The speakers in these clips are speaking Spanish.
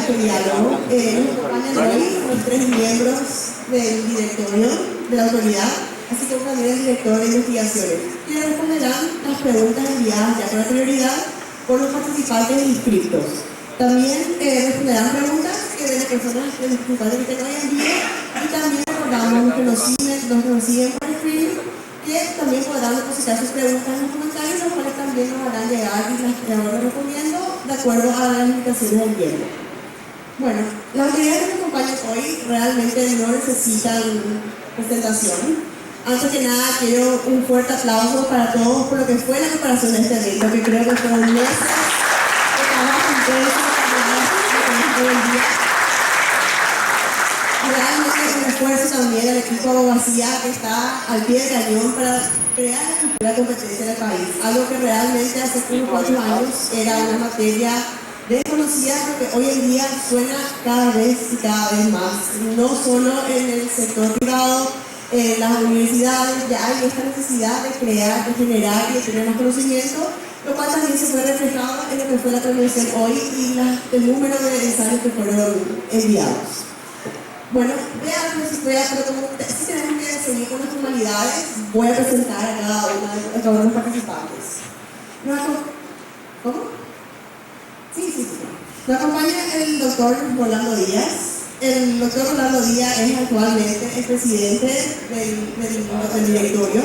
este diálogo. Nos acompañan hoy los 3 miembros del directorio de la autoridad, así como también el director de investigaciones, que responderán las preguntas enviadas ya con prioridad por los participantes inscritos. También responderán preguntas que de las personas de los participantes que no hayan enviado, y también recordamos los que nos siguen por streaming, que también podrán depositar sus preguntas en los comentarios, los cuales también nos harán llegar y las estaremos respondiendo de acuerdo a las limitaciones del tiempo. Bueno, las autoridades que nos acompañan hoy realmente no necesitan presentación. Antes que nada, quiero un fuerte aplauso para todos por lo que fue la preparación de este evento, que creo que fueron meses de trabajo intenso, todo el día. Realmente un esfuerzo también del equipo de abogacía que está al pie del cañón para crear la competencia del país. Algo que realmente hace unos 4 años era una materia desconocida, pero que hoy en día suena cada vez más. No solo en el sector privado, en las universidades ya hay esta necesidad de crear, de generar y de tener más conocimiento, lo cual también se fue reflejado en lo que fue la transmisión hoy y el número de ensayos que fueron enviados. Bueno, pero como si tenemos que seguir con las formalidades, voy a presentar a cada uno de los participantes. ¿Cómo? Sí. Nos acompaña el doctor Rolando Díaz. El doctor Rolando Díaz es actualmente el presidente del directorio.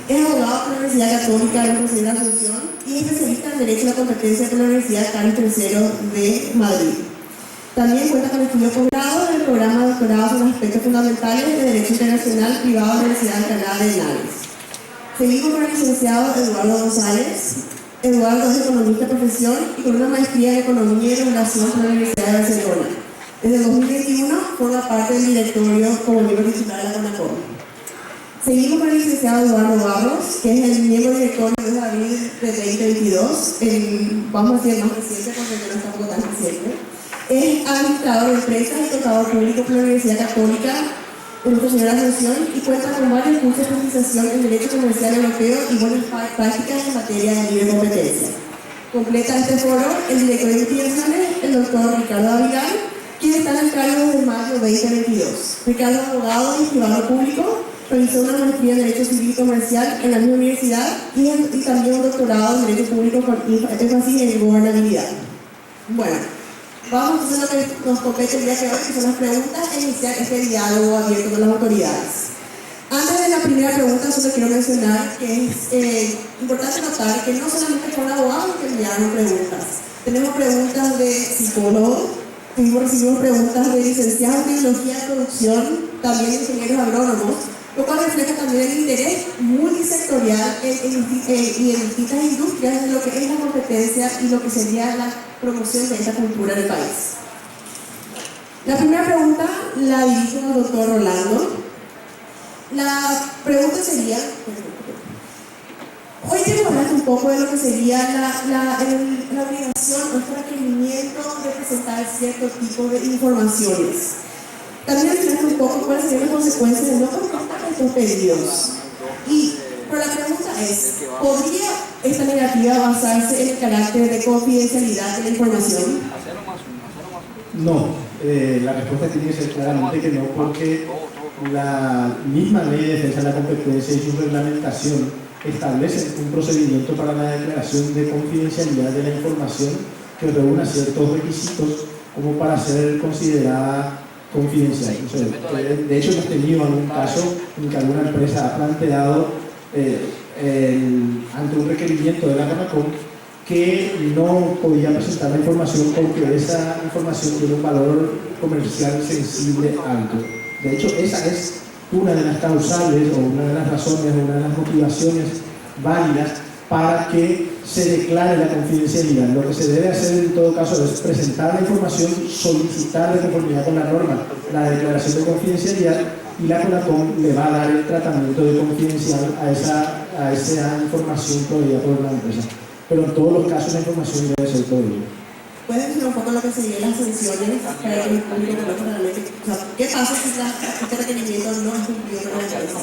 Es abogado por la Universidad Católica de Nuestra Señora de Asunción y especialista en Derecho a la Competencia por la Universidad Carlos III de Madrid. También cuenta con estudios posgrado en el programa de doctorado sobre aspectos fundamentales de Derecho Internacional privado de la Universidad de Alcalá de Henares. Seguimos con el licenciado Eduardo González. Eduardo es economista de profesión y con una maestría en Economía y Regulación por la Universidad de Barcelona. Desde 2021 forma parte del directorio como miembro titular de la CONACOM. Seguimos con el licenciado Eduardo Barros, que es el miembro directorio de abril de 2022, vamos a decir más reciente porque no está poco tan reciente. Es administrador de empresas y contador público por la Universidad Católica de Nuestra Señora de Asunción y cuenta con varios cursos de especialización en Derecho Comercial Europeo y buenas prácticas en materia de libre competencia. Completa este foro el director de investigaciones, el doctor Ricardo Avilán, quien está en el cargo desde mayo 2022. Ricardo es abogado y escribano público, realizó una maestría en Derecho Civil y Comercial en la misma universidad y también un doctorado en Derecho Público con énfasis en gobernabilidad. Bueno, vamos a hacer lo que nos compete el día de hoy, que son las preguntas, e iniciar este diálogo abierto con las autoridades. Antes de la primera pregunta, solo quiero mencionar que es importante notar que no solamente fueron abogados que enviaron preguntas. Tenemos preguntas de psicólogos, recibimos preguntas de licenciados en Tecnología de Producción, también de ingenieros agrónomos, lo cual refleja también el interés multisectorial y en distintas industrias de lo que es la competencia y lo que sería la promoción de esta cultura en el país. La primera pregunta la dirijo al doctor Rolando. La pregunta sería, hoy quiero hablar un poco de lo que sería la obligación o el requerimiento de presentar cierto tipo de informaciones. También mencionar un poco cuáles serían las consecuencias de no contestar estos pedidos. Pero la pregunta es, ¿podría esta negativa basarse en el carácter de confidencialidad de la información? No, la respuesta tiene que ser claramente que no, porque la misma ley de defensa de la competencia y su reglamentación establecen un procedimiento para la declaración de confidencialidad de la información que reúna ciertos requisitos como para ser considerada confidencial. De hecho, hemos tenido algún caso en que alguna empresa ha planteado ante un requerimiento de la CONACOM que no podía presentar la información porque esa información tiene un valor comercial sensible alto. De hecho, esa es una de las causales o una de las razones o una de las motivaciones válidas para que se declare la confidencialidad. Lo que se debe hacer en todo caso es presentar la información, solicitar de conformidad con la norma la declaración de confidencialidad y la CONACOM le va a dar el tratamiento de confidencial a esa información proveída por una empresa. Pero en todos los casos la información debe ser proveída. ¿Puedes decir un poco lo que serían las sanciones para que el público conozca realmente? O sea, ¿qué pasa si este requerimiento no es cumplido por la empresa?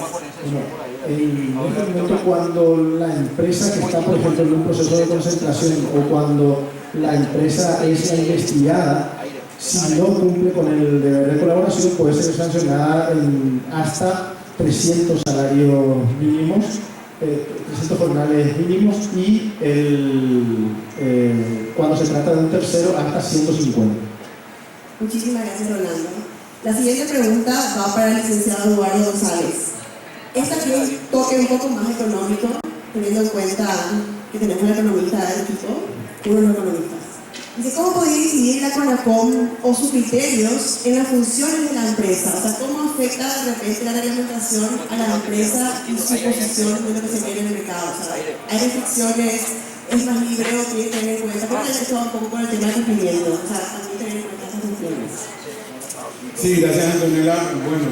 En este momento, cuando la empresa que está, por ejemplo, en un proceso de concentración o cuando la empresa es investigada, Si no cumple con el deber de colaboración, puede ser sancionada en hasta 300 salarios mínimos, 300 jornales mínimos y cuando se trata de un tercero, hasta 150. Muchísimas gracias, Rolando. La siguiente pregunta va para el licenciado Eduardo González. Esta tiene un toque un poco más económico, teniendo en cuenta que tenemos un economista del equipo, uno de los economistas. Dice, ¿cómo podría incidir la CONACOM o sus criterios en las funciones de la empresa? O sea, ¿cómo afecta de repente la reglamentación a la empresa y su posición de lo que se ve en el mercado? O sea, ¿hay restricciones? ¿Es más libre o tiene que tener en cuenta? ¿Cómo le va un poco con el tema del cumplimiento? O sea, también tener en cuenta estas funciones. Sí, gracias, Antonella. Bueno,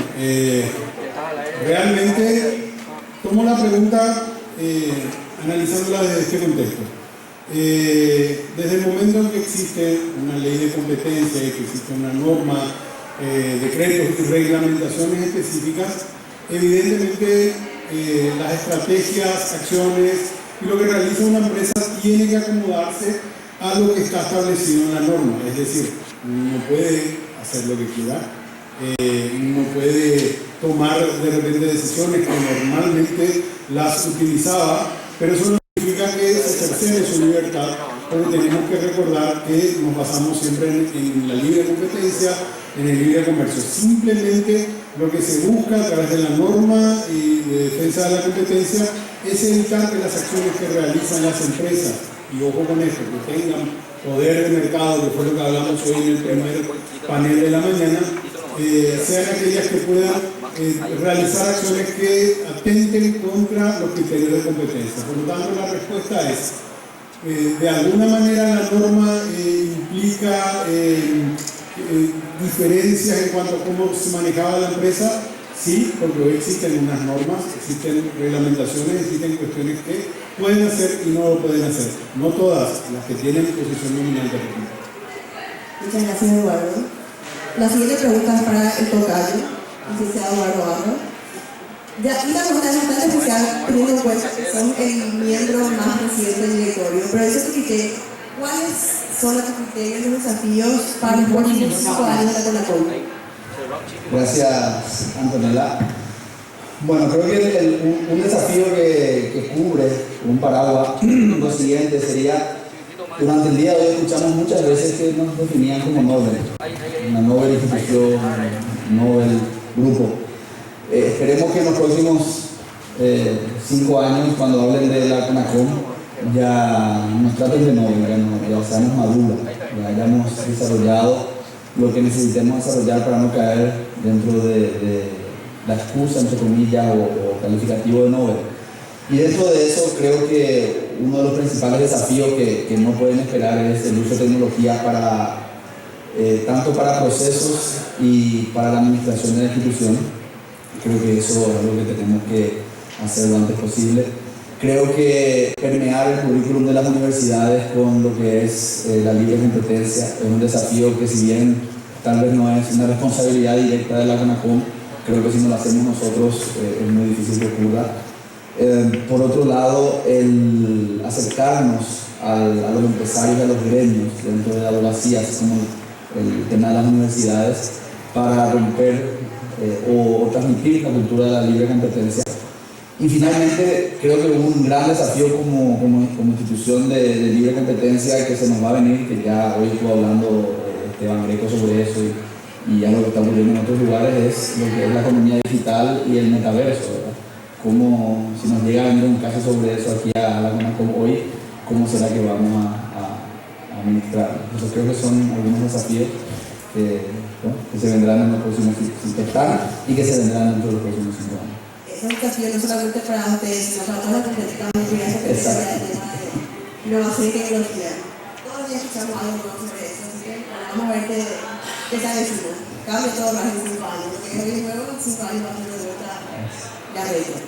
realmente tomo la pregunta analizándola desde este contexto. Desde el momento en que existe una ley de competencia y que existe una norma, decretos y reglamentaciones específicas, evidentemente las estrategias, acciones y lo que realiza una empresa tiene que acomodarse a lo que está establecido en la norma. Es decir, no puede hacer lo que quiera, no puede tomar de repente decisiones que normalmente las utilizaba, pero eso no significa que se cercene su libertad, porque tenemos que recordar que nos basamos siempre en la libre competencia, en el libre comercio. Simplemente lo que se busca a través de la norma y de defensa de la competencia es evitar que las acciones que realizan las empresas, y ojo con esto, que tengan poder de mercado, que fue lo que hablamos hoy en el primer panel de la mañana, sean aquellas que puedan realizar acciones que atenten contra los criterios de competencia. Por lo tanto, la respuesta es, de alguna manera la norma implica diferencias en cuanto a cómo se manejaba la empresa. Sí, porque hoy existen unas normas, existen reglamentaciones, existen cuestiones que pueden hacer y no lo pueden hacer. No todas las que tienen posición dominante. Muchas gracias, Eduardo. La siguiente pregunta es para el tocayo, licenciado Eduardo Barro. Una pregunta es bastante especial, teniendo en cuenta que son el miembro más reciente del directorio, pero eso que ¿cuáles son los criterios y los desafíos para los próximos 5 años de la CONACOM? Gracias, Antonella. Bueno, creo que un desafío que cubre un paraguas lo siguiente sería, durante el día de hoy escuchamos muchas veces que nos definían como Nobel, una Nobel institución, Nobel grupo. Esperemos que en los próximos 5 años, cuando hablen de la CONACOM, ya nos traten de Nobel, ya seamos maduros, ya hayamos desarrollado lo que necesitemos desarrollar para no caer dentro de la excusa, entre comillas, o calificativo de Nobel. Y dentro de eso creo que uno de los principales desafíos que no pueden esperar es el uso de tecnología para, tanto para procesos y para la administración de la institución. Creo que eso es algo que tenemos que hacer lo antes posible. Creo que permear el currículum de las universidades con lo que es la libre competencia es un desafío que, si bien tal vez no es una responsabilidad directa de la CONACOM, creo que si no lo hacemos nosotros es muy difícil que ocurra. Por otro lado, el acercarnos a los empresarios y a los gremios dentro de la abogacía, así como el tema de las universidades, para romper o transmitir la cultura de la libre competencia. Y finalmente, creo que un gran desafío como institución de libre competencia que se nos va a venir, que ya hoy estuvo hablando Esteban Greco sobre eso y algo que está ocurriendo en otros lugares, es lo que es la economía digital y el metaverso, ¿verdad? Como si nos llega a venir un caso sobre eso aquí a la CONACOM hoy, ¿cómo será que vamos a administrar? Entonces creo que son algunos desafíos que se vendrán en los próximos 5 años y que se vendrán dentro de los próximos 5 años. Es un desafío no solamente para ustedes, sino para todas las competencias que hacen el tema de innovación y tecnología. Todos los días escuchamos algo nuevo sobre eso, así que vamos a ver qué está diciendo. Cambia todo más en 5 años, porque hoy es nuevo, en 5 años va a ser de vuelta la regla.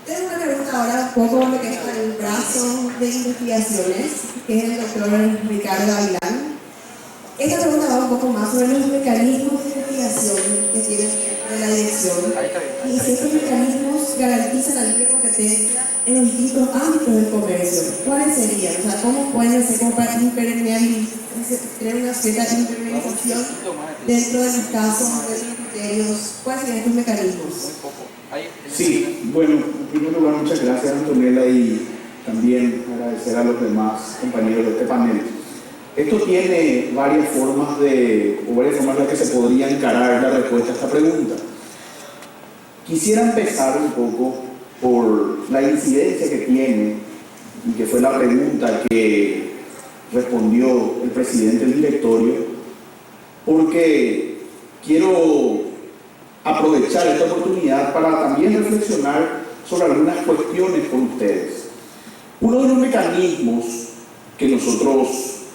Tengo una pregunta ahora un poco lo que es el brazo de investigaciones, que es el doctor Ricardo Gavilán. Esta pregunta va un un poco más sobre los mecanismos de investigación que tiene la dirección y si estos mecanismos garantizan la libre competencia en los distintos ámbitos del comercio. ¿Cuáles serían? O sea, ¿cómo pueden hacer como para tener una cierta impermeabilización dentro de los casos, de los criterios? ¿Cuáles serían estos mecanismos? Sí, bueno, en primer lugar, muchas gracias, Antonella, y también agradecer a los demás compañeros de este panel. Esto tiene varias formas en las que se podría encarar la respuesta a esta pregunta. Quisiera empezar un poco por la incidencia que tiene, y que fue la pregunta que respondió el presidente del directorio, porque quiero aprovechar esta oportunidad para también reflexionar sobre algunas cuestiones con ustedes. Uno de los mecanismos con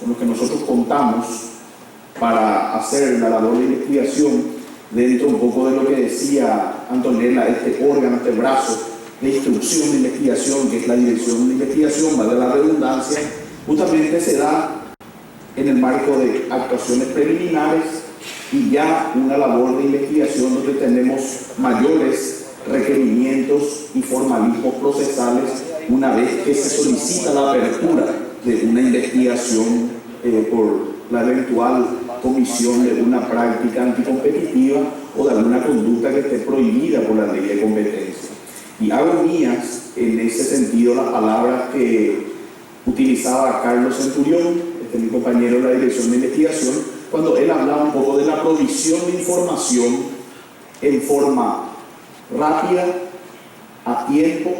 los que nosotros contamos para hacer la labor de investigación, dentro un poco de lo que decía Antonella, este órgano, este brazo de instrucción de investigación, que es la dirección de investigación, vale la redundancia, justamente se da en el marco de actuaciones preliminares y ya una labor de investigación donde tenemos mayores requerimientos y formalismos procesales una vez que se solicita la apertura de una investigación por la eventual comisión de una práctica anticompetitiva o de alguna conducta que esté prohibida por la ley de competencia. Y hago mías en ese sentido las palabras que utilizaba Carlos Centurión, mi compañero de la dirección de investigación, cuando él hablaba un poco de la provisión de información en forma rápida, a tiempo,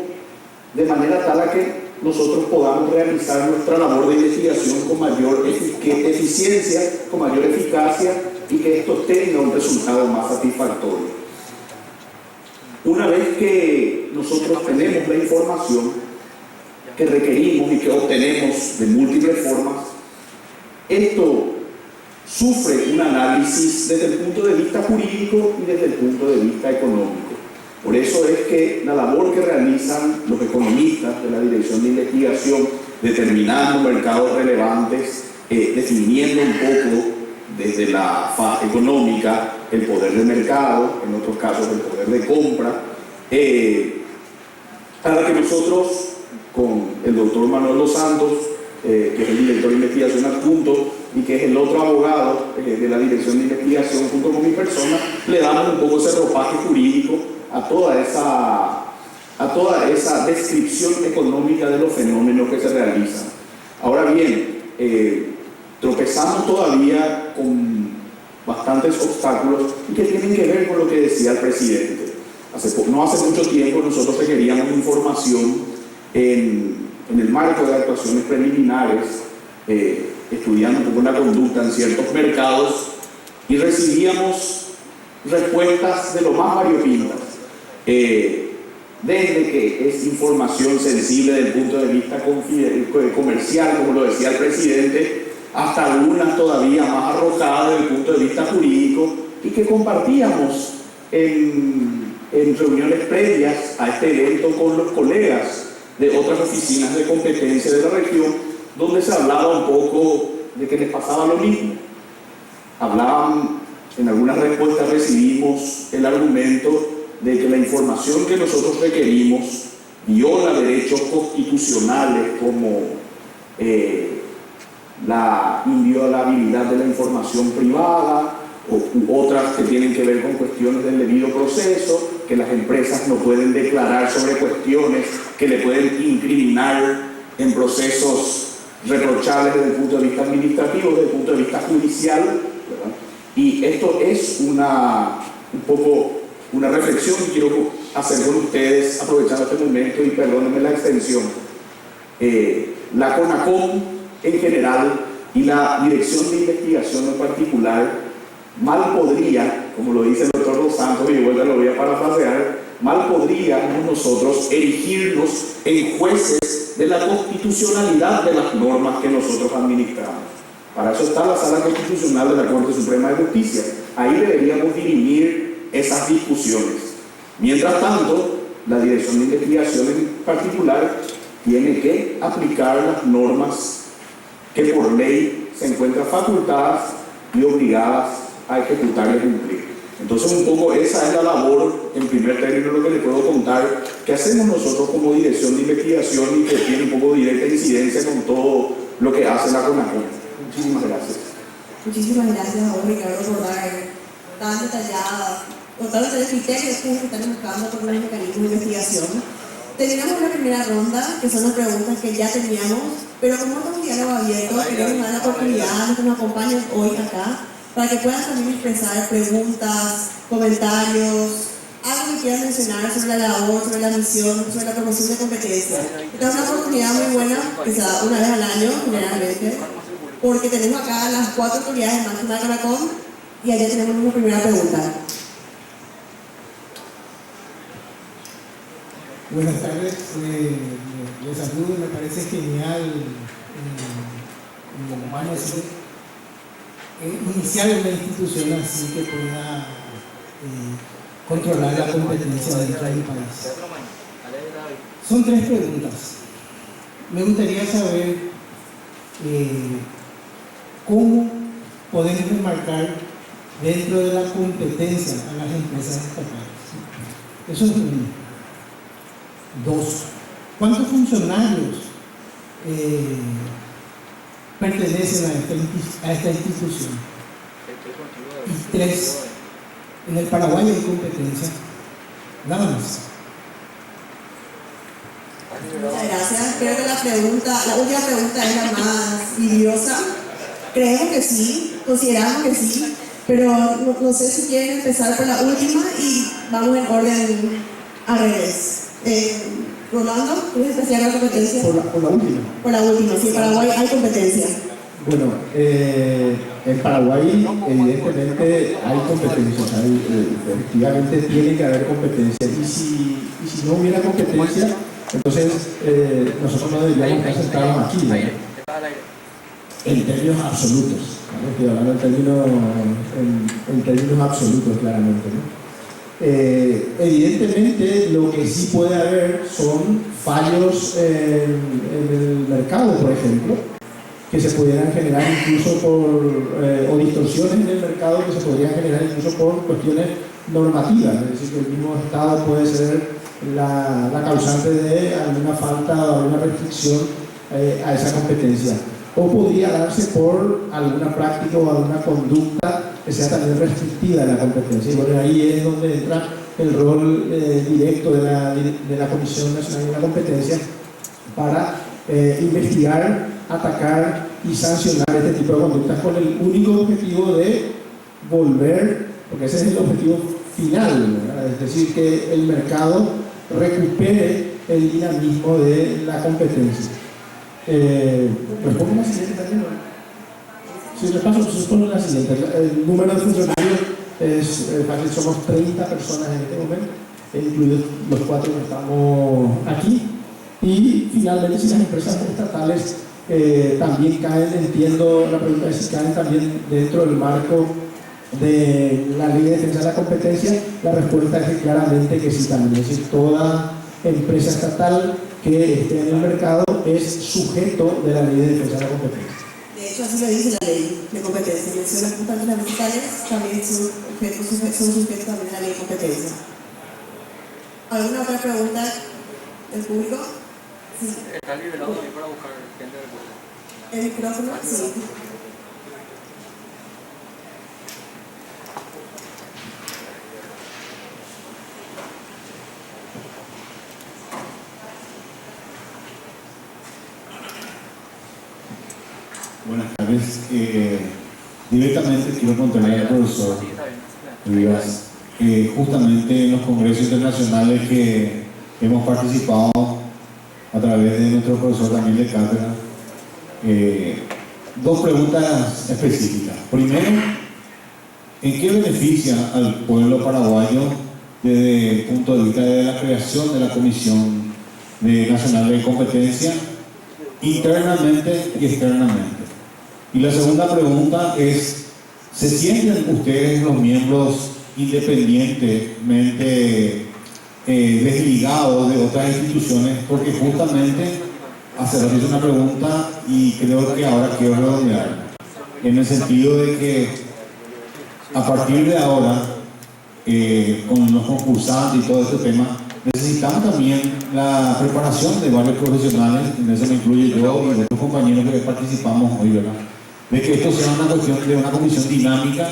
de manera tal a que nosotros podamos realizar nuestra labor de investigación con mayor eficiencia, con mayor eficacia, y que esto tenga un resultado más satisfactorio. Una vez que nosotros tenemos la información que requerimos y que obtenemos de múltiples formas, esto sufre un análisis desde el punto de vista jurídico y desde el punto de vista económico. Por eso es que la labor que realizan los economistas de la Dirección de Investigación, determinando mercados relevantes, definiendo un poco desde la fase económica el poder de mercado, en otros casos el poder de compra, para que nosotros, con el doctor Manuel Dos Santos, que es el director de investigación adjunto y que es el otro abogado de la Dirección de Investigación, junto con mi persona, le damos un poco ese ropaje jurídico a toda esa descripción económica de los fenómenos que se realizan. Ahora bien, tropezamos todavía con bastantes obstáculos y que tienen que ver con lo que decía el presidente. No hace mucho tiempo nosotros requeríamos información en el marco de actuaciones preliminares, estudiando un poco la conducta en ciertos mercados, y recibíamos respuestas de lo más variopintas. Desde que es información sensible desde el punto de vista comercial, como lo decía el presidente, hasta algunas todavía más arrojadas desde el punto de vista jurídico, y que compartíamos en reuniones previas a este evento con los colegas de otras oficinas de competencia de la región, donde se hablaba un poco de que les pasaba lo mismo. Hablaban, en algunas respuestas recibimos el argumento de que la información que nosotros requerimos viola derechos constitucionales como la inviolabilidad de la información privada u otras que tienen que ver con cuestiones del debido proceso, que las empresas no pueden declarar sobre cuestiones que le pueden incriminar en procesos reprochables desde el punto de vista administrativo, desde el punto de vista judicial, ¿verdad? Y esto es un poco una reflexión que quiero hacer con ustedes, aprovechando este momento, y perdónenme la extensión. La CONACOM en general y la Dirección de Investigación en particular mal podría, como lo dice el doctor Dos Santos, y de vuelta lo voy a parafrasear, mal podríamos nosotros erigirnos en jueces de la constitucionalidad de las normas que nosotros administramos. Para eso está la Sala Constitucional de la Corte Suprema de Justicia. Ahí deberíamos dirimir esas discusiones. Mientras tanto, la Dirección de Investigación en particular tiene que aplicar las normas que por ley se encuentran facultadas y obligadas a ejecutar y a cumplir. Entonces un poco esa es la labor, en primer término, lo que les puedo contar, que hacemos nosotros como dirección de investigación y que tiene un poco directa incidencia con todo lo que hace la CONACON. Muchísimas gracias. Muchísimas gracias a vos, Ricardo, por dar tan detallada, con tan detalles criterios que están buscando por los mecanismos de investigación. Terminamos la primera ronda, que son las preguntas que ya teníamos, pero como es un diálogo abierto, queremos dar la oportunidad a los que nos acompañan hoy acá, para que puedan también expresar preguntas, comentarios, algo que quieran mencionar sobre la labor, sobre la misión, sobre la promoción de competencia. Esta es una oportunidad muy buena, que se da una vez al año, generalmente, porque tenemos acá las 4 autoridades máximas de CONACON y allá tenemos una primera pregunta. Buenas tardes, les saludo, me parece genial, vamos a decir, iniciar una institución así que pueda controlar la competencia dentro del país. Son 3 preguntas. Me gustaría saber cómo podemos enmarcar dentro de la competencia a las empresas estatales. Eso es uno. 2. ¿Cuántos funcionarios pertenecen a esta institución? Y 3. En el Paraguay hay competencia. Nada más. Muchas gracias. Creo que la última pregunta es la más idiosa. Creemos que sí, consideramos que sí, pero no sé si quieren empezar por la última y vamos en orden al revés. Rolando, ¿quieres especial la competencia? Por la última. Por la última, sí, en Paraguay hay competencia. Bueno, en Paraguay evidentemente hay competencias, efectivamente tiene que haber competencia y si no hubiera competencia, entonces nosotros no deberíamos presentarnos aquí, ¿no? En términos absolutos, ¿no? Estoy hablando en términos absolutos claramente, ¿no? Evidentemente lo que sí puede haber son fallos en el mercado, por ejemplo, que se pudieran generar incluso o distorsiones en el mercado que se podrían generar incluso por cuestiones normativas, es decir, que el mismo Estado puede ser la causante de alguna falta o alguna restricción a esa competencia, o podría darse por alguna práctica o alguna conducta que sea también restrictiva de la competencia. Y bueno, ahí es donde entra el rol directo de la Comisión Nacional de la Competencia para investigar, atacar y sancionar este tipo de conductas con el único objetivo de volver, porque ese es el objetivo final, ¿verdad? Es decir, que el mercado recupere el dinamismo de la competencia. Respondo la siguiente también. Si les paso, respondo la siguiente. El número de funcionarios es fácil, somos 30 personas en este momento, incluidos los 4 que estamos aquí. Y finalmente, si las empresas estatales también caen, entiendo la pregunta es si caen también dentro del marco de la Ley de Defensa de la Competencia, la respuesta es claramente que sí también. Es decir, toda empresa estatal que esté en el mercado es sujeto de la Ley de Defensa de la Competencia. De hecho, así lo dice la Ley de Competencia. Menciona justamente las digitales, también son sujetos también a la Ley de Competencia. ¿Alguna otra pregunta del público? Sí. ¿Está liberado también para buscar gente del público? ¿El micrófono? Sí. Buenas tardes. Directamente quiero contarle al profesor Rivas que justamente en los congresos internacionales que hemos participado a través de nuestro profesor también de cátedra, 2 preguntas específicas. Primero, ¿en qué beneficia al pueblo paraguayo desde el punto de vista de la creación de la Comisión Nacional de Competencia internamente y externamente? Y la segunda pregunta es, ¿se sienten ustedes los miembros independientemente desligados de otras instituciones? Porque justamente hace rato hice una pregunta y creo que ahora quiero redondearla. en el sentido de que a partir de ahora, con los concursantes y todo este tema, necesitamos también la preparación de varios profesionales, en eso me incluyo yo y otros compañeros que participamos hoy, ¿verdad? De que esto sea una cuestión de una comisión dinámica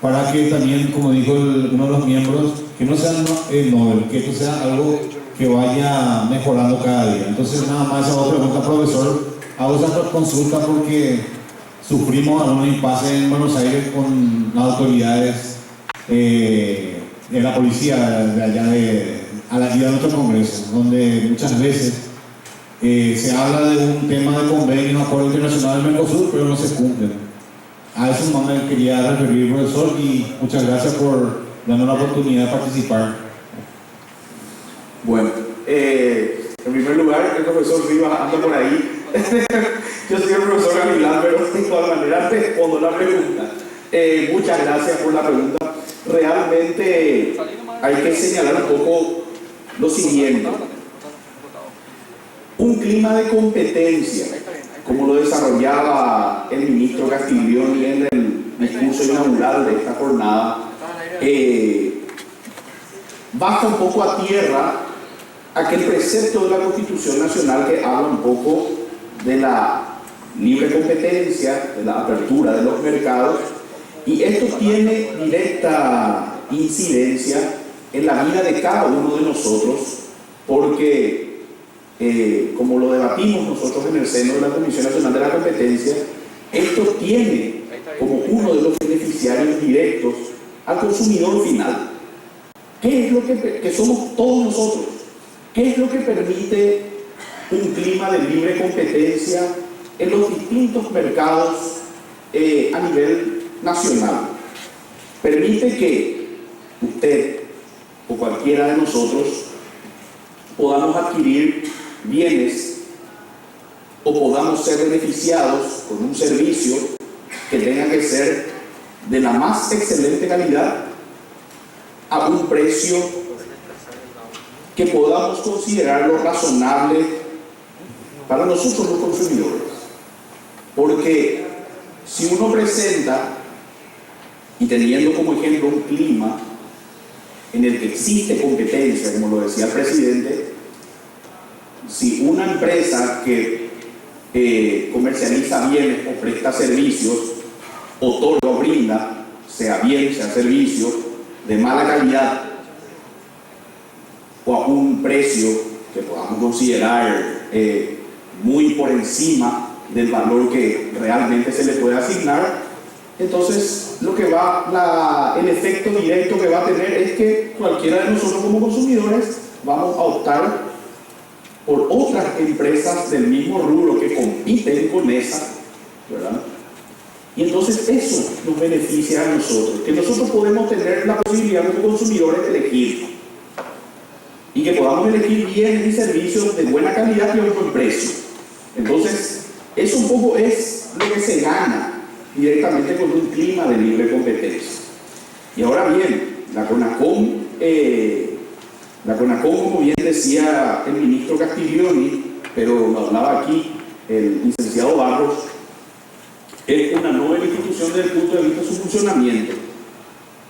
para que también, como dijo uno de los miembros, que no sea Nobel, que esto sea algo que vaya mejorando cada día. Entonces, nada más esa otra pregunta, profesor, hago esa consulta porque sufrimos algún impasse en Buenos Aires con las autoridades de la policía de allá a la guía de nuestro Congreso, donde muchas veces se habla de un tema de convenio, acuerdo internacional del Mercosur, pero no se cumple. A eso no me quería referir, profesor, y muchas gracias por darnos la oportunidad de participar. Bueno, en primer lugar, el profesor Rivas anda por ahí. Yo soy el profesor Gavilán, pero de todas maneras respondo la pregunta. Muchas gracias por la pregunta. Realmente hay que señalar un poco lo siguiente. Un clima de competencia, como lo desarrollaba el ministro Castiglioni en el discurso inaugural de esta jornada, baja un poco a tierra aquel precepto de la Constitución Nacional que habla un poco de la libre competencia, de la apertura de los mercados, y esto tiene directa incidencia en la vida de cada uno de nosotros, porque como lo debatimos nosotros en el seno de la Comisión Nacional de la Competencia, esto tiene como uno de los beneficiarios directos al consumidor final. ¿Qué es lo que somos todos nosotros? ¿Qué es lo que permite un clima de libre competencia en los distintos mercados a nivel nacional? Permite que usted o cualquiera de nosotros podamos adquirir bienes o podamos ser beneficiados con un servicio que tenga que ser de la más excelente calidad a un precio que podamos considerarlo razonable para nosotros los consumidores. Porque si uno presenta, y teniendo como ejemplo un clima en el que existe competencia, como lo decía el presidente, si una empresa que comercializa bienes o presta servicios, otorga o brinda, sea bien, sea servicio, de mala calidad o a un precio que podamos considerar muy por encima del valor que realmente se le puede asignar, entonces el efecto directo que va a tener es que cualquiera de nosotros como consumidores vamos a optar por otras empresas del mismo rubro que compiten con esa, ¿verdad? Y entonces eso nos beneficia a nosotros, que nosotros podemos tener la posibilidad como consumidores de elegir y que podamos elegir bienes y servicios de buena calidad y a un buen precio. Entonces, eso un poco es lo que se gana directamente con un clima de libre competencia. Y ahora bien, la CONACOM, como bien decía el ministro Castiglioni, pero lo hablaba aquí el licenciado Barros, es una nueva institución desde el punto de vista de su funcionamiento.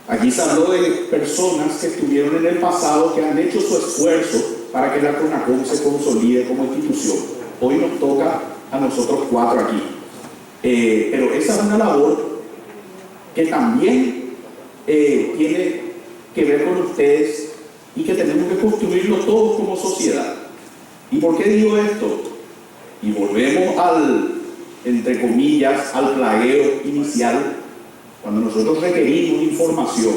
Aquí se habló de personas que estuvieron en el pasado, que han hecho su esfuerzo para que la CONACOM se consolide como institución. Hoy nos toca a nosotros 4 aquí. Pero esa es una labor que también tiene que ver con ustedes y que tenemos que construirlo todos como sociedad. ¿Y por qué digo esto? Y volvemos entre comillas, al plagueo inicial, cuando nosotros requerimos información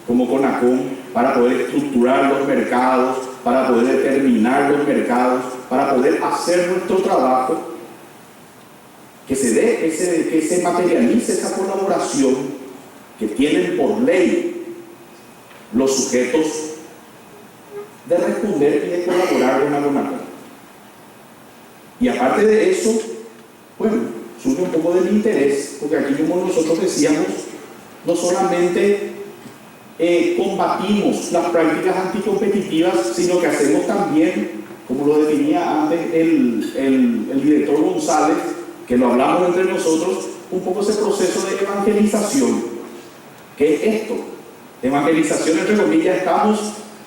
como CONACOM para poder estructurar los mercados, para poder determinar los mercados, para poder hacer nuestro trabajo, que se materialice esa colaboración que tienen por ley los sujetos de responder y de colaborar con la CONACOM. Y aparte de eso, bueno, surge un poco del interés, porque aquí como nosotros decíamos, no solamente combatimos las prácticas anticompetitivas, sino que hacemos también, como lo definía antes el director González, que lo hablamos entre nosotros, un poco ese proceso de evangelización. ¿Qué es esto? Evangelización, entre comillas, estamos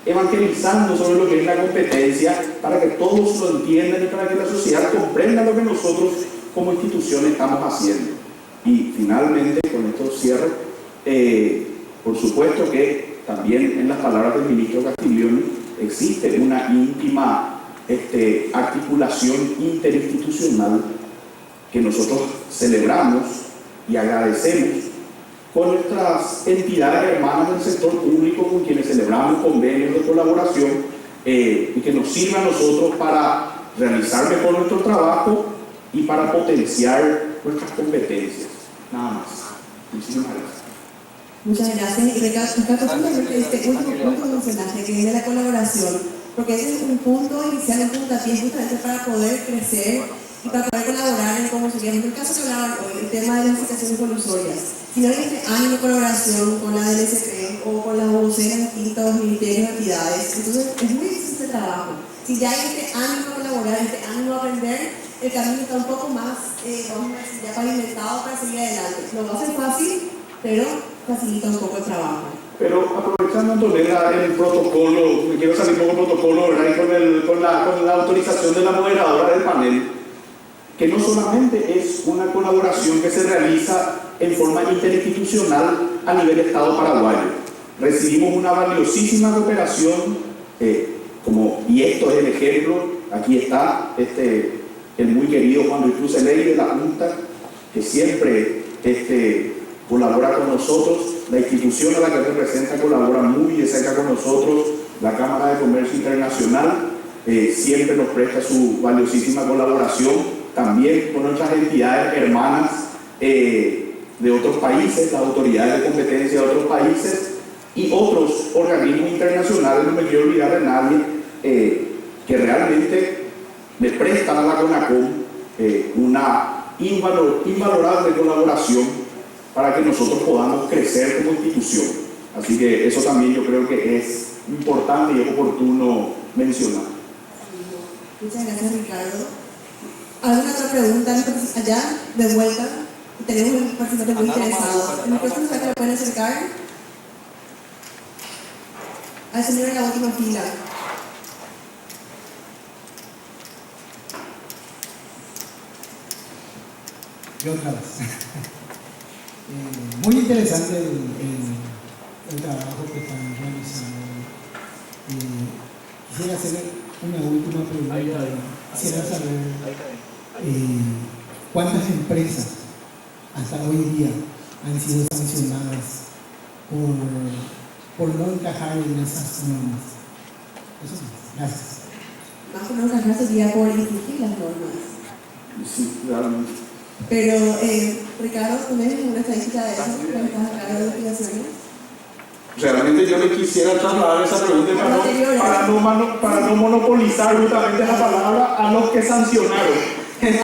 evangelizando sobre lo que es la competencia para que todos lo entiendan y para que la sociedad comprenda lo que nosotros como institución estamos haciendo. Y finalmente, con esto cierro, por supuesto que también en las palabras del ministro Castiglioni existe una íntima articulación interinstitucional que nosotros celebramos y agradecemos con nuestras entidades hermanas del sector público con quienes celebramos convenios de colaboración y que nos sirva a nosotros para realizar mejor nuestro trabajo y para potenciar nuestras competencias. Nada más. Muchísimas gracias. Muchas gracias. Y rescato justamente este último punto que mencionaste, que es de la colaboración, porque ese es un punto inicial, un puntapié justamente para poder crecer y para poder colaborar en cómo sería. En el caso que hablaban hoy, el tema de las licitaciones colusorias. Si no hay este ánimo de colaboración con la DLCP o con las voceras de distintos ministerios y entidades, entonces es muy difícil este trabajo. Si ya hay este ánimo de colaborar, este ánimo de aprender, el camino está un poco más, vamos a decir, ya pavimentado para seguir adelante. No va a ser fácil, pero facilita un poco el trabajo. Pero aprovechando, Antonella, el protocolo, me quiero salir un poco del protocolo, ¿verdad? Y con la autorización de la moderadora del panel, que no solamente es una colaboración que se realiza en forma interinstitucional a nivel Estado paraguayo. Recibimos una valiosísima cooperación, y esto es el ejemplo, aquí está el muy querido Juan Luis Cruz Eley de la Junta, que siempre colabora con nosotros, la institución a la que representa colabora muy de cerca con nosotros, la Cámara de Comercio Internacional, siempre nos presta su valiosísima colaboración, también con nuestras entidades hermanas de otros países, las autoridades de competencia de otros países y otros organismos internacionales, no me quiero olvidar de nadie, que realmente le prestan a la CONACOM una invalorable colaboración para que nosotros podamos crecer como institución. Así que eso también yo creo que es importante y es oportuno mencionar. Muchas gracias, Ricardo. ¿Alguna otra pregunta? Allá, de vuelta, tenemos un participante muy interesado. ¿El micrófono se le pueden acercar? Al señor en la última fila. Yo otra vez. Muy interesante el trabajo que están realizando. Quisiera hacerle una última pregunta. Quisiera saber cuántas empresas hasta hoy día han sido sancionadas por no encajar en esas normas. Eso es. Gracias. Más o menos encajar sería por infringir las normas. Sí, realmente. Pero, Ricardo, ¿tienes una estadística de eso? ¿Cuál estás a cargo de investigaciones? Realmente yo le quisiera trasladar esa pregunta para no monopolizar justamente la palabra a los que sancionaron. Esa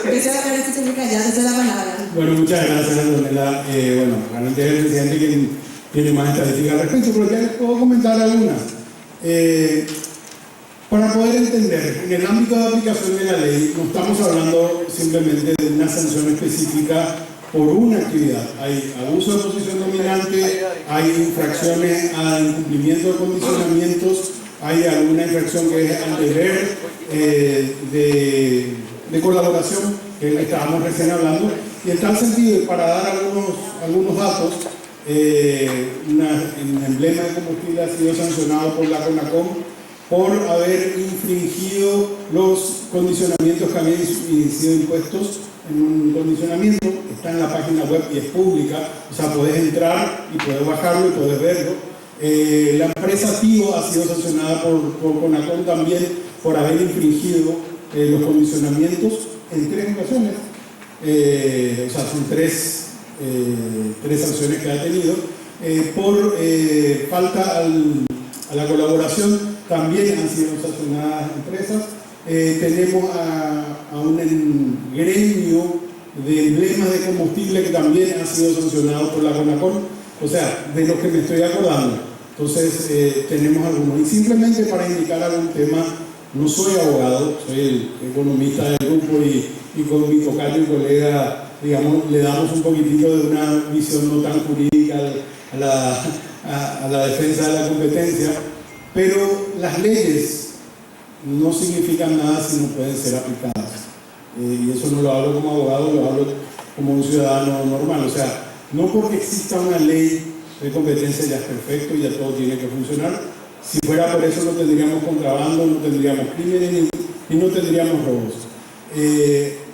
es la beneficia ya, esa es la palabra. Bueno, muchas gracias, Antonella. Realmente es el presidente quien tiene más estadísticas al respecto, pero ya les puedo comentar algunas. Para poder entender, en el ámbito de aplicación de la ley, no estamos hablando simplemente de una sanción específica por una actividad. Hay abuso de posición dominante, hay infracciones a incumplimiento de condicionamientos, hay alguna infracción que es al deber de colaboración, que es lo que estábamos recién hablando. Y en tal sentido, para dar algunos datos, un emblema de combustible ha sido sancionado por la CONACOM por haber infringido los condicionamientos que habían sido impuestos en un condicionamiento. Está en la página web y es pública, o sea, puedes entrar y puedes bajarlo y puedes verlo. La empresa Tigo ha sido sancionada por CONACOM también por haber infringido los condicionamientos en 3 ocasiones. O sea, son tres sanciones que ha tenido. Por falta a la colaboración también han sido sancionadas empresas. Tenemos a un gremio de emblemas de combustible que también ha sido sancionado por la CONACOM, o sea, de los que me estoy acordando. Entonces, tenemos algunos. Y simplemente para indicar algún tema, no soy abogado, soy el economista del grupo y con mi tocayo y colega digamos, le damos un poquitito de una visión no tan jurídica a la defensa de la competencia, pero las leyes no significan nada si no pueden ser aplicadas. Y eso no lo hablo como abogado, lo hablo como un ciudadano normal. O sea, no porque exista una ley de competencia ya es perfecto y ya todo tiene que funcionar. Si fuera por eso no tendríamos contrabando, no tendríamos crímenes y no tendríamos robos.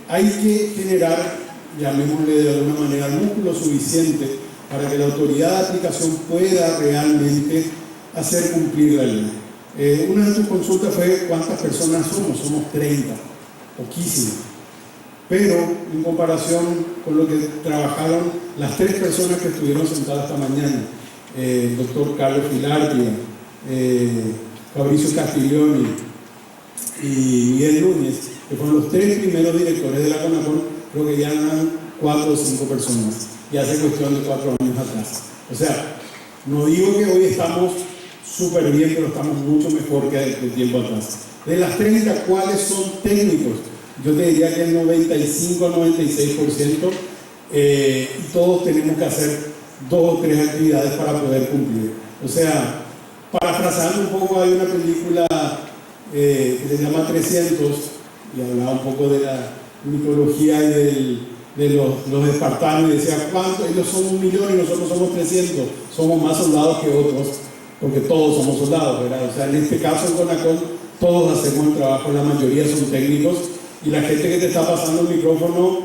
Hay que generar, llamémosle de alguna manera, el músculo suficiente para que la autoridad de aplicación pueda realmente hacer cumplir la ley. Una de tus consultas fue cuántas personas somos. Somos 30, poquísimas. Pero en comparación con lo que trabajaron las 3 personas que estuvieron sentadas esta mañana, el doctor Carlos Filartia, Fabricio Castiglioni y Miguel Núñez, que fueron los 3 primeros directores de la CONACON, creo que ya eran 4 o 5 personas, y hace cuestión de 4 años atrás. O sea, no digo que hoy estamos súper bien, pero estamos mucho mejor que de tiempo atrás. De las 30, ¿cuáles son técnicos? Yo te diría que el 95 96%, y todos tenemos que hacer 2 o 3 actividades para poder cumplir. O sea, parafraseando un poco, hay una película que se llama 300 y hablaba un poco de la mitología y de los espartanos, y decía, ¿cuánto? Ellos son 1 millón y nosotros somos 300, somos más soldados que otros, porque todos somos soldados, ¿verdad? O sea, en este caso en CONACON todos hacemos el trabajo, la mayoría son técnicos, y la gente que te está pasando el micrófono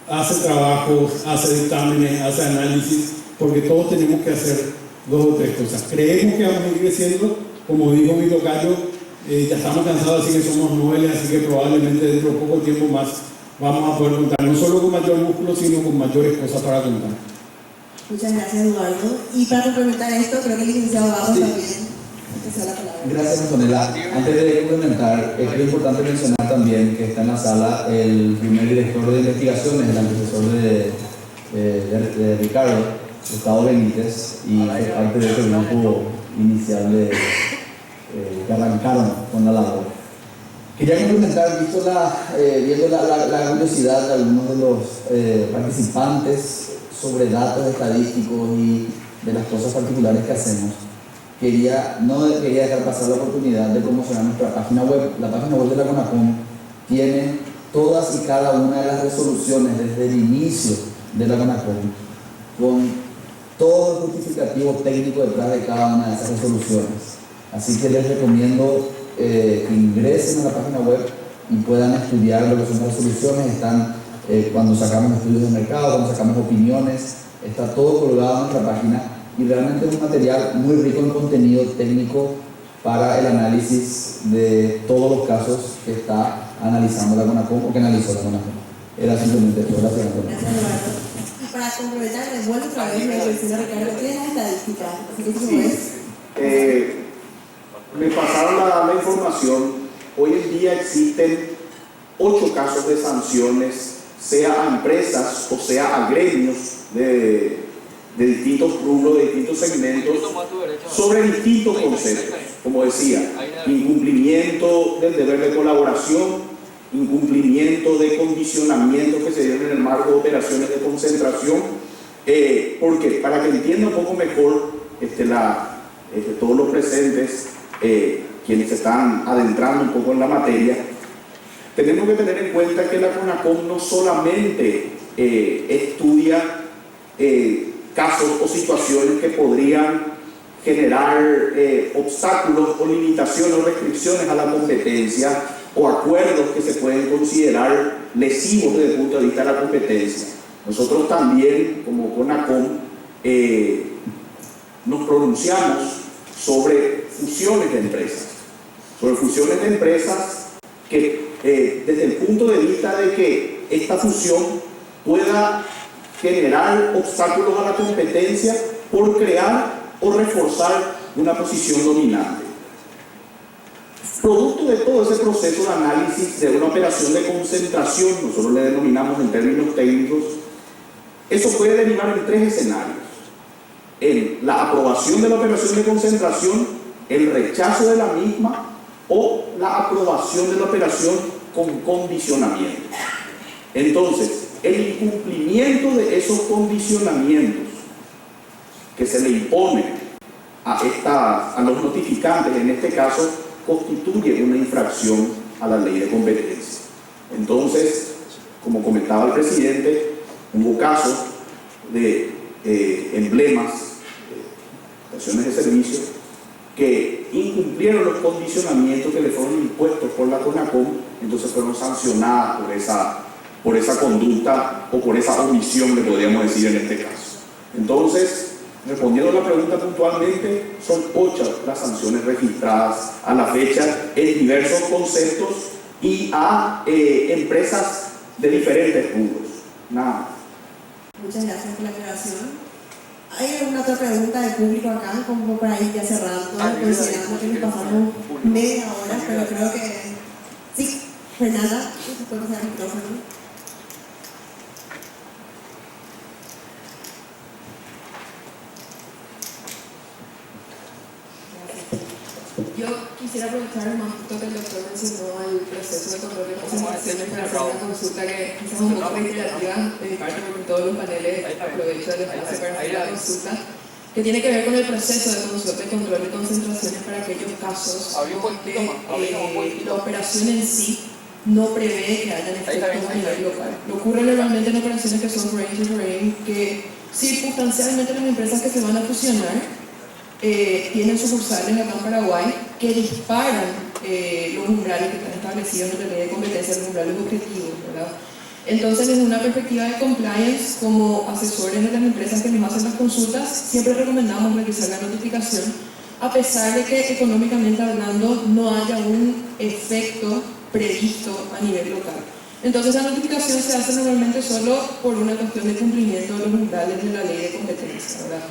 hace trabajos, hace dictámenes, hace análisis, porque todos tenemos que hacer 2 o 3 cosas. Creemos que vamos a ir creciendo, como dijo mi tocayo, ya estamos cansados de decir que somos noveles, así que probablemente dentro de poco tiempo más vamos a poder contar, no solo con mayor músculo, sino con mayores cosas para contar. Muchas gracias, Eduardo. Y para complementar esto, creo que el licenciado Barros también empezó la palabra. Gracias, Antonella. Antes de complementar, es importante mencionar también que está en la sala el primer director de investigaciones, el antecesor de Ricardo, Gustavo Benítez, y fue parte de este grupo inicial que arrancaron con la labor. Quería complementar, viendo la curiosidad de algunos de los participantes sobre datos estadísticos y de las cosas particulares que hacemos, no quería dejar pasar la oportunidad de promocionar nuestra página web. La página web de la CONACON tiene todas y cada una de las resoluciones desde el inicio de la CONACON, con todo el justificativo técnico detrás de cada una de esas resoluciones. Así que les recomiendo que ingresen a la página web y puedan estudiar lo que son las resoluciones. Están cuando sacamos estudios de mercado, cuando sacamos opiniones, está todo colgado en nuestra página, y realmente es un material muy rico en contenido técnico para el análisis de todos los casos que está analizando la CONACON o que analizó la CONACON. Era simplemente esto. Gracias, Antonio. Gracias, Eduardo. Y para complementar, les vuelvo otra vez la introducción de Ricardo, ¿qué es la estadística? Así que ¿cómo es? Me pasaron la información. Hoy en día existen 8 casos de sanciones, sea a empresas o sea a gremios de distintos rubros, de distintos segmentos, sobre distintos conceptos. Como decía, incumplimiento del deber de colaboración, incumplimiento de condicionamientos que se dieron en el marco de operaciones de concentración. ¿Por qué? Para que entiendan un poco mejor todos los presentes, quienes se están adentrando un poco en la materia, tenemos que tener en cuenta que la CONACON no solamente estudia casos o situaciones que podrían generar obstáculos o limitaciones o restricciones a la competencia, o acuerdos que se pueden considerar lesivos desde el punto de vista de la competencia. Nosotros también, como CONACON, nos pronunciamos sobre fusiones de empresas, que desde el punto de vista de que esta fusión pueda generar obstáculos a la competencia por crear o reforzar una posición dominante. Producto de todo ese proceso de análisis de una operación de concentración, nosotros le denominamos en términos técnicos, eso puede derivar en 3 escenarios: en la aprobación de la operación de concentración, el rechazo de la misma o la aprobación de la operación con condicionamiento. Entonces, el incumplimiento de esos condicionamientos que se le impone a los notificantes, en este caso, constituye una infracción a la ley de competencia. Entonces, como comentaba el presidente, hubo casos de emblemas, estaciones de servicio, que incumplieron los condicionamientos que le fueron impuestos por la CONACOM, entonces fueron sancionadas por esa conducta o por esa omisión, le podríamos decir en este caso. Entonces, respondiendo a la pregunta puntualmente, son 8 las sanciones registradas a la fecha en diversos conceptos y a empresas de diferentes rubros. Nada. Muchas gracias por la aclaración. ¿Hay alguna otra pregunta del público acá, como para ir ya cerrando, considerando que nos pasamos media hora, pero creo que sí? Fernanda, ¿se puede pasar el micrófono? Yo quisiera aprovechar un poquito que el doctor mencionó el proceso de control de concentraciones para hacer una consulta que quizás es un poco reiterativa de mi parte, porque en todos los paneles aprovecho el espacio para hacer la consulta, que tiene que ver con el proceso de consulta y control de concentraciones para aquellos casos donde la operación en sí no prevé que haya efectos a nivel local. Lo ocurre normalmente en operaciones que son range to range, que circunstancialmente las empresas que se van a fusionar tienen sucursales acá en Paraguay que disparan los umbrales que están establecidos en la ley de competencia, los umbrales objetivos, ¿verdad? Entonces, desde una perspectiva de compliance, como asesores de las empresas que nos hacen las consultas, siempre recomendamos realizar la notificación, a pesar de que económicamente hablando no haya un efecto previsto a nivel local. Entonces, la notificación se hace normalmente solo por una cuestión de cumplimiento de los umbrales de la ley de competencia, ¿verdad?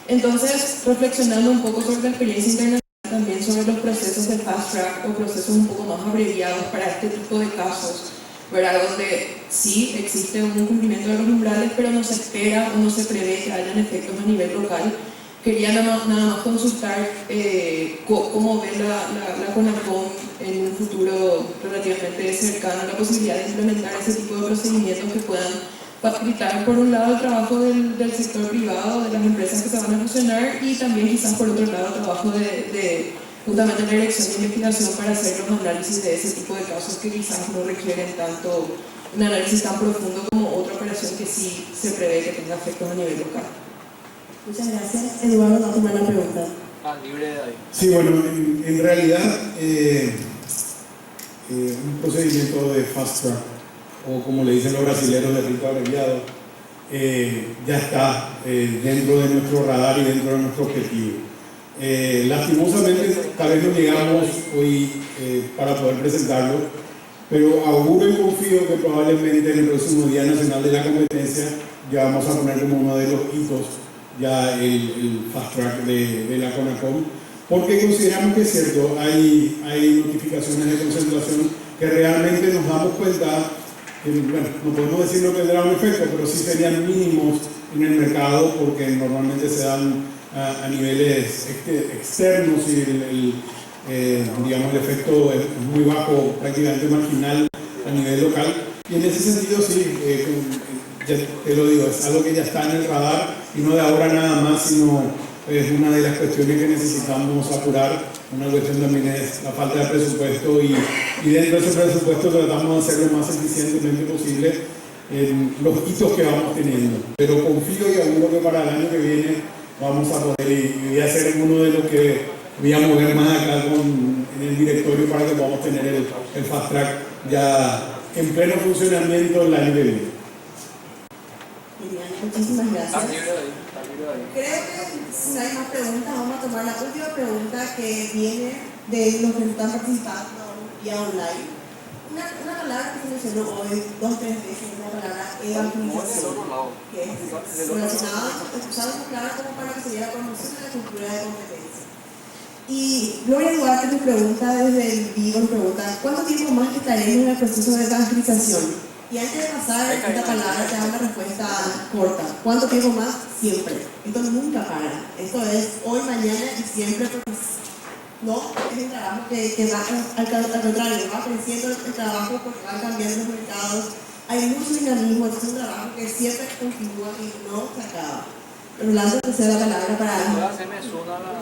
Entonces, reflexionando un poco sobre la experiencia internacional, también sobre los procesos de fast track o procesos un poco más abreviados para este tipo de casos, ¿verdad? Donde sí existe un cumplimiento de los umbrales, pero no se espera o no se prevé que hayan efectos a nivel local. Quería nada más consultar cómo ve la CONACOM en un futuro relativamente cercano la posibilidad de implementar ese tipo de procedimientos que puedan facilitar por un lado el trabajo del sector privado, de las empresas que se van a fusionar, y también quizás por otro lado el trabajo de justamente la dirección de investigación para hacer los análisis de ese tipo de casos que quizás no requieren tanto un análisis tan profundo como otra operación que sí se prevé que tenga efectos a nivel local. Muchas gracias. Eduardo, va a tomar la pregunta. Libre de ahí. Sí, bueno, en realidad un procedimiento de fast track, o como le dicen los brasileños, de rito abreviado, ya está dentro de nuestro radar y dentro de nuestro objetivo. Lastimosamente, tal vez no llegamos hoy para poder presentarlo, pero auguro y confío que probablemente en el próximo Día Nacional de la Competencia ya vamos a poner como uno de los hitos ya el fast track de la CONACOM, porque consideramos que es cierto, hay notificaciones de concentración que realmente nos damos cuenta. Bueno, no podemos decir lo que tendrá un efecto, pero sí serían mínimos en el mercado, porque normalmente se dan a niveles externos y digamos, el efecto es muy bajo, prácticamente marginal a nivel local. Y en ese sentido, sí, ya te lo digo, es algo que ya está en el radar y no de ahora nada más, sino es una de las cuestiones que necesitamos apurar. Una cuestión también es la falta de presupuesto y dentro de ese presupuesto tratamos de hacer lo más eficientemente posible en los hitos que vamos teniendo. Pero confío y auguro que para el año que viene vamos a poder, y voy a ser uno de los que voy a mover más acá en el directorio para que podamos tener el fast track ya en pleno funcionamiento el año que viene. Muchísimas gracias. Está libre de ahí. Creo que si no hay más preguntas, vamos a tomar la última pregunta que viene de los que están participando vía online. Una palabra que se mencionó hoy 2 o 3 veces, una palabra evangelización, que es relacionada, usada como palabra como para que se diera a conocer la cultura de competencia. Y Gloria Duarte nos pregunta desde el vivo, nos pregunta, ¿cuánto tiempo más estaremos en el proceso de evangelización? Y antes de pasar esta palabra, te da una respuesta corta. ¿Cuánto tiempo más? Siempre. Esto nunca para. Esto es hoy, mañana y siempre. No, es un trabajo que va al contrario, va creciendo el trabajo porque van cambiando los mercados, hay mucho dinamismo, es un trabajo que siempre continúa y no se acaba. Rolando, te cedo la palabra para...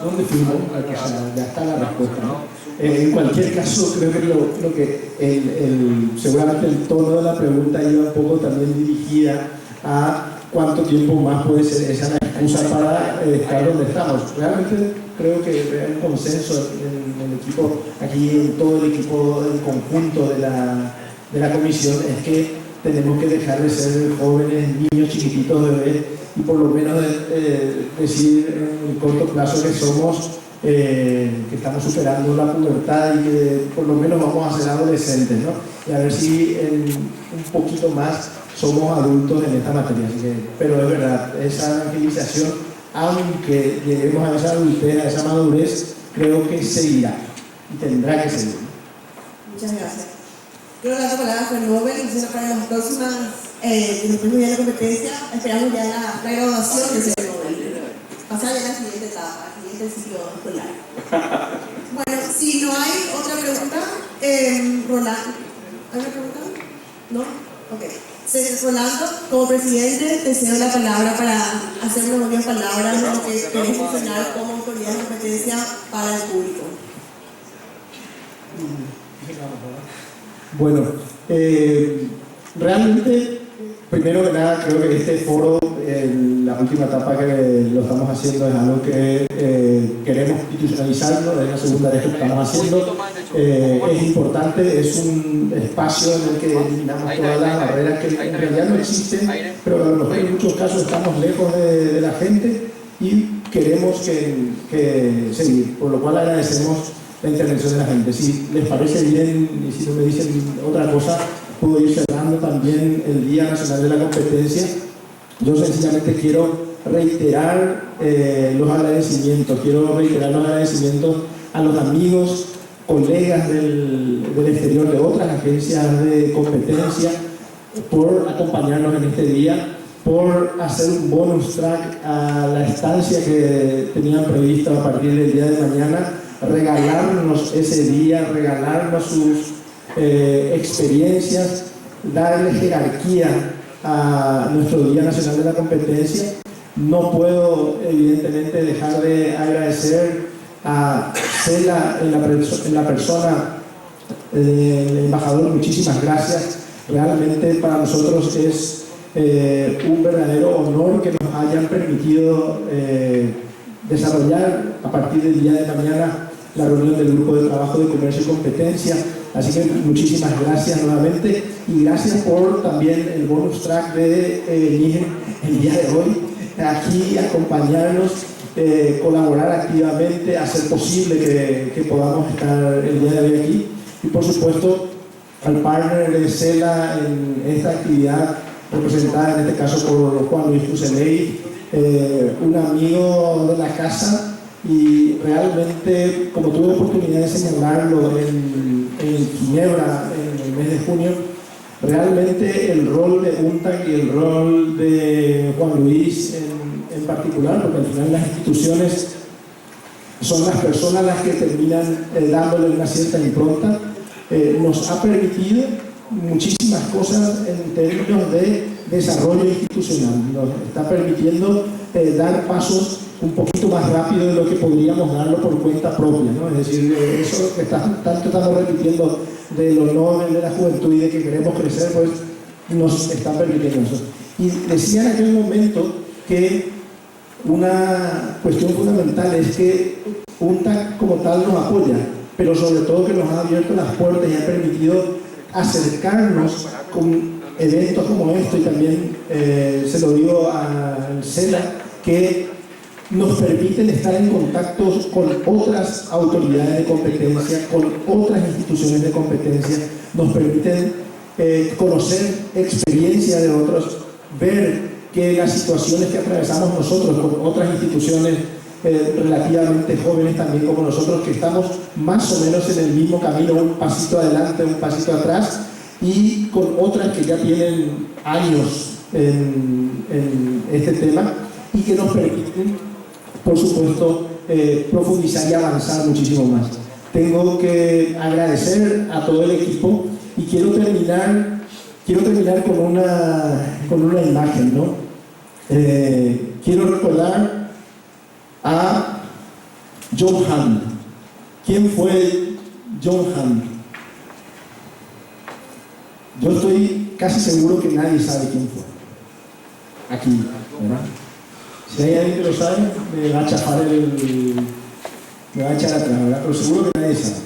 ¿Dónde fuimos? Ya está la respuesta, ¿no? En cualquier caso, creo que lo que seguramente el tono de la pregunta iba un poco también dirigida a cuánto tiempo más puede ser esa la excusa para estar donde estamos. Realmente creo que hay un consenso en el equipo, aquí en todo el equipo, el conjunto de la comisión, es que tenemos que dejar de ser jóvenes, niños chiquititos, bebés, y por lo menos decir en el corto plazo que somos, que estamos superando la pubertad y que por lo menos vamos a ser adolescentes, ¿no? Y a ver si un poquito más somos adultos en esta materia. Así que, pero es verdad, esa evangelización, aunque lleguemos a esa adultez, a esa madurez, creo que seguirá y tendrá que seguir. Muchas gracias. Quiero dar la palabra a Juan Nobel, entonces para las próximas, después de la competencia, esperamos ya la graduación de ese Nobel. Pasar ya a la siguiente etapa, al siguiente ciclo escolar. Bueno, si no hay otra pregunta, Rolando, ¿hay una pregunta? ¿No? Ok. Rolando, como presidente, te cedo la palabra para hacer unas últimas palabras de lo que querés funcionar como autoridad de competencia para el público. Bueno, realmente, primero que nada, creo que este foro, la última etapa que lo estamos haciendo, es algo que queremos institucionalizarlo, es la segunda vez que lo estamos haciendo. Es importante, es un espacio en el que eliminamos todas las barreras que en realidad no existen, pero a lo mejor en muchos casos estamos lejos de la gente y queremos que seguir, por lo cual agradecemos la intervención de la gente. Si les parece bien y si no me dicen otra cosa, puedo ir cerrando también el Día Nacional de la Competencia. Yo sencillamente quiero reiterar los agradecimientos, a los amigos, colegas del exterior de otras agencias de competencia por acompañarnos en este día, por hacer un bonus track a la estancia que tenían prevista a partir del día de mañana, regalarnos ese día, regalarnos sus experiencias, darle jerarquía a nuestro Día Nacional de la Competencia. No puedo evidentemente dejar de agradecer a Cela en la persona del embajador. Muchísimas gracias. Realmente para nosotros es un verdadero honor que nos hayan permitido desarrollar a partir del día de mañana la reunión del Grupo de Trabajo de Comercio y Competencia. Así que muchísimas gracias nuevamente y gracias por también el bonus track de el día de hoy, aquí acompañarnos, colaborar activamente, hacer posible que podamos estar el día de hoy aquí, y por supuesto al partner de Cela en esta actividad, representada en este caso por Juan Luis Fuseley, un amigo de la casa. Y realmente, como tuve oportunidad de señalarlo en Ginebra en el mes de junio, realmente el rol de UNTAC y el rol de Juan Luis en particular, porque al final las instituciones son las personas las que terminan dándole una cierta impronta, nos ha permitido muchísimas cosas en términos de desarrollo institucional. Nos está permitiendo dar pasos un poquito más rápido de lo que podríamos darlo por cuenta propia, ¿no? Es decir, eso que tanto estamos repitiendo de los Nobel de la juventud y de que queremos crecer, pues nos está permitiendo eso. Y decía en aquel momento que una cuestión fundamental es que UNTAC como tal nos apoya, pero sobre todo que nos ha abierto las puertas y ha permitido acercarnos con eventos como esto, y también se lo digo al Cela, que nos permiten estar en contacto con otras autoridades de competencia, con otras instituciones de competencia, nos permiten conocer experiencia de otros, ver que las situaciones que atravesamos nosotros con otras instituciones relativamente jóvenes también como nosotros, que estamos más o menos en el mismo camino, un pasito adelante, un pasito atrás, y con otras que ya tienen años en este tema y que nos permiten, por supuesto, profundizar y avanzar muchísimo más. Tengo que agradecer a todo el equipo y quiero terminar quiero terminar con una imagen, ¿no? Quiero recordar a John Hammond. ¿Quién fue John Hammond? Yo estoy casi seguro que nadie sabe quién fue. Aquí, ¿verdad? Si hay alguien que lo sabe, me va a chafar me va a echar atrás, ¿verdad? Pero seguro que nadie sabe.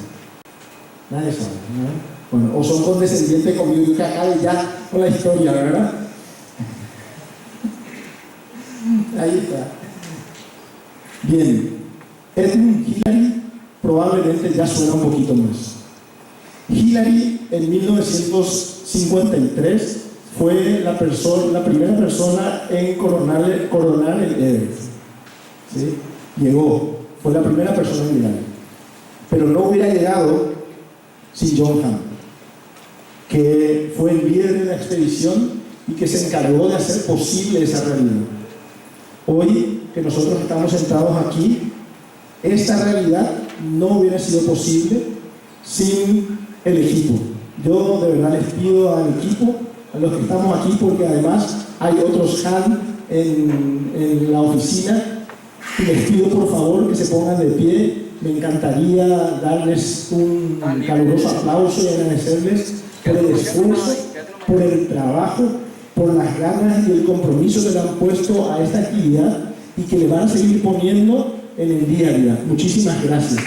Nadie sabe, ¿no? Bueno, o son condescendientes conmigo, que acabe ya con la historia, ¿verdad? Ahí está. Bien, Edmund Hillary probablemente ya suena un poquito más. Hillary en 1953 fue la primera persona en coronar el Everest. ¿Sí? Llegó, fue la primera persona en llegar. Pero no hubiera llegado sin John Hammond, que fue el líder de la expedición y que se encargó de hacer posible esa realidad. Hoy que nosotros estamos sentados aquí, esta realidad no hubiera sido posible sin el equipo. Yo de verdad les pido al equipo, a los que estamos aquí, porque además hay otros Han en la oficina, y les pido por favor que se pongan de pie. Me encantaría darles un caluroso aplauso y agradecerles por el esfuerzo, por el trabajo, por las ganas y el compromiso que le han puesto a esta actividad y que le van a seguir poniendo en el día a día. Muchísimas gracias.